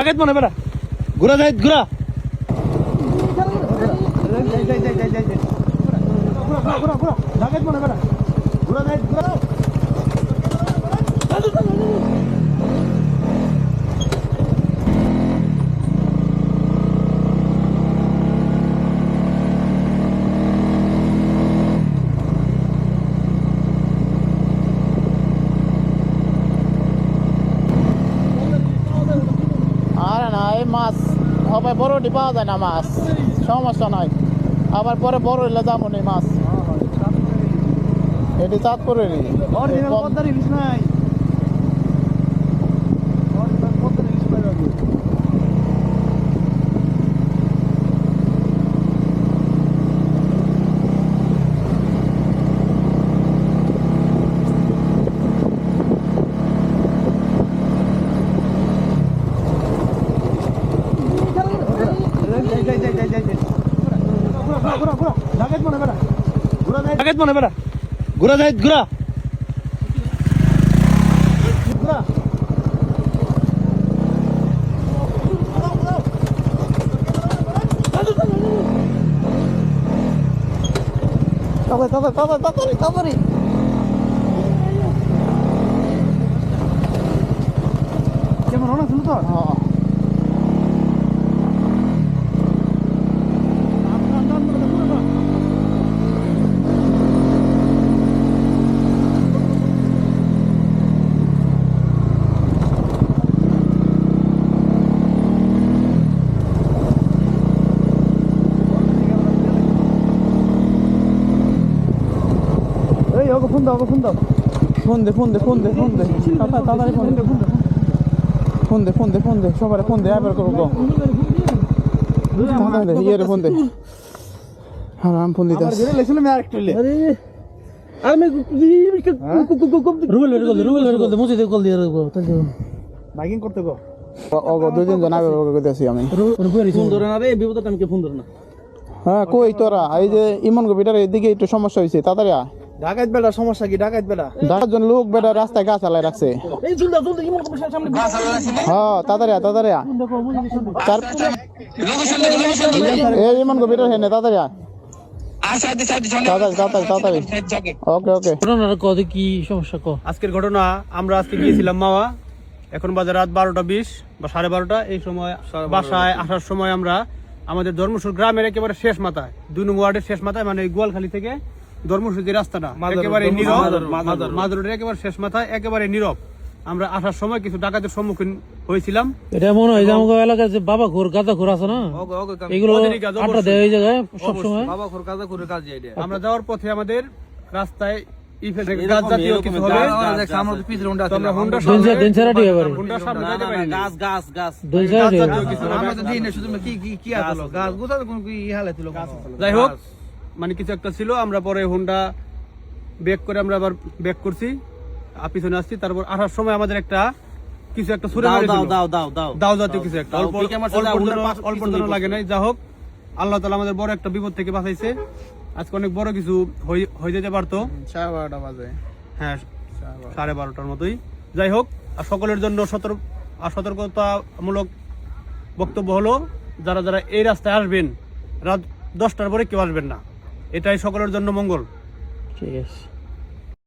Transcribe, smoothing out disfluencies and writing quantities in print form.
ডাকাত মনে বেড়া ঘুরা যাই ঘুরা ডাকাত মনে বেড়া ঘুরা যাই ঘুরা মাছ হবে বড়টি পাওয়া যায় না মাছ সমস্যা নাই আবার পরে বড় হইলে যাবো নি মাছ এটি চাঁদপুরেরই ডাকাত মনে বেড়া ঘুরা যাই ঘুরা তাড়াতাড়ি কেমন হলো শুনো তো ফোন দাও তাড়াতাড়ি ফোন দে সবাই ফোন দে এবার করবো ইয়ে ফোন দে হ্যাঁ আমি ফোন দিতে বাইকিং করতে গো দুজন জন আগে করতেছি আমি ফোন ধরে না রে বিপদটা আমি ফোন ধরে না হ্যাঁ কই তোরা এই যে ইমন গোবিটার এদিকে একটু সমস্যা হয়েছে তাড়াতাড়ি ডাকাত বেড়া সমস্যা কি ডাকাত বেড়া 10 জন লোক বেটা রাস্তায় গাছ আলাই রাখছে হ্যাঁ তাড়াতাড়ি এই ইমন গোবিটার হেনে তাড়াতাড়ি ওকে কি সমস্যা কো আজকের ঘটনা আমরা আজকে গিয়েছিলাম মাওয়া এখন বাজে রাত 12:20 বা 12:30 এই সময় বাসায় আসার সময় আমরা আমাদের ধর্মসুর গ্রামের একেবারে শেষ মাথায় 2 নং ওয়ার্ডের শেষ মাথায় মানে গোয়ালখালী থেকে ধর্মসুর যে রাস্তাটা একেবারে নীরব মাদুরের একেবারে শেষ মাথায় একেবারে নীরব আমরা আসার সময় কিছু ডাকাতের সম্মুখীন হয়েছিলাম এটা মনে হয় আমাদের এলাকায় যে বাবা ঘোর গাঁদা ঘোর আছে না এগুলো আটা দেয় এই জায়গায় সব সময় বাবা ঘোর গাঁদা ঘোরের কাজ এটা আমরা যাওয়ার পথে আমাদের রাস্তায় গাছ জাতীয় কিছু হবে আমরা পিছনে হুন্ডা ছিল হুন্ডা ডেনসারাটি হবে হুন্ডা সামনে যাইতে পারি গাছ ডেনসারাটি আমরা তো দিনে শুধু কি আসলো গাছ গোছা কোন কি হালে ছিল যাই হোক মানে কিছু একটা ছিল আমরা পরে হুন্ডা ব্যাক করে আমরা আবার ব্যাক করছি পিছনে আসছি তারপর আসার সময় আমাদের একটা কিছু একটা ছুড়ে মারি দিল দাও জাতীয় কিছু একটা অল্প লাগে নাই যা হোক আল্লাহ তাআলা আমাদের বড় একটা বিপদ থেকে বাঁচাইছে আজকে অনেক বড় কিছু হয়ে যেতে পারতো 12:30 বাজে হ্যাঁ 12:30টার মতোই যাই হোক আর সকলের জন্য সতর্কতামূলক বক্তব্য হলো যারা যারা এই রাস্তায় আসবেন রাত 10টার পরে কেউ আসবেন না এটাই সকলের জন্য মঙ্গল ঠিক আছে